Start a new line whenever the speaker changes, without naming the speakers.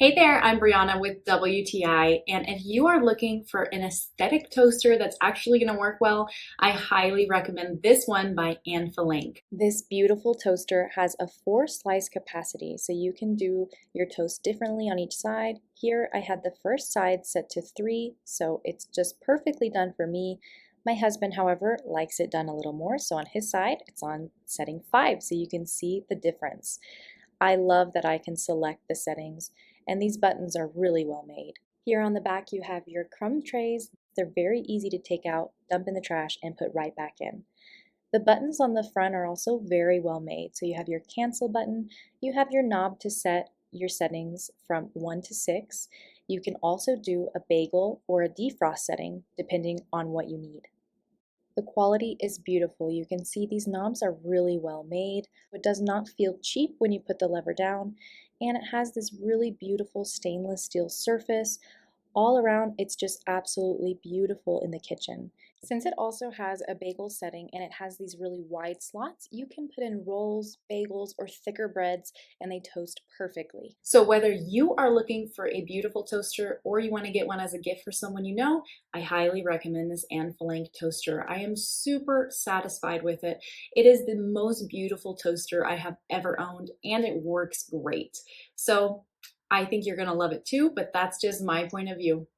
Hey there, I'm Brianna with WTI, and if you are looking for an aesthetic toaster that's actually going to work well, I highly recommend this one by Anfilank. This beautiful toaster has a 4 slice capacity, so you can do your toast differently on each side. Here I had the first side set to 3, so it's just perfectly done for me. My husband, however, likes it done a little more, so on his side it's on setting 5, so you can see the difference. I love that I can select the settings, and these buttons are really well made. Here on the back you have your crumb trays. They're very easy to take out, dump in the trash, and put right back in. The buttons on the front are also very well made. So you have your cancel button, you have your knob to set your settings from 1 to 6. You can also do a bagel or a defrost setting depending on what you need. The quality is beautiful. You can see these knobs are really well made. It does not feel cheap when you put the lever down, and it has this really beautiful stainless steel surface. All around, it's just absolutely beautiful in the kitchen. Since it also has a bagel setting and it has these really wide slots, you can put in rolls, bagels, or thicker breads, and they toast perfectly. So whether you are looking for a beautiful toaster or you want to get one as a gift for someone you know, I highly recommend this Anfilank toaster. I am super satisfied with it. It is the most beautiful toaster I have ever owned, and it works great. So I think you're going to love it too, but that's just my point of view.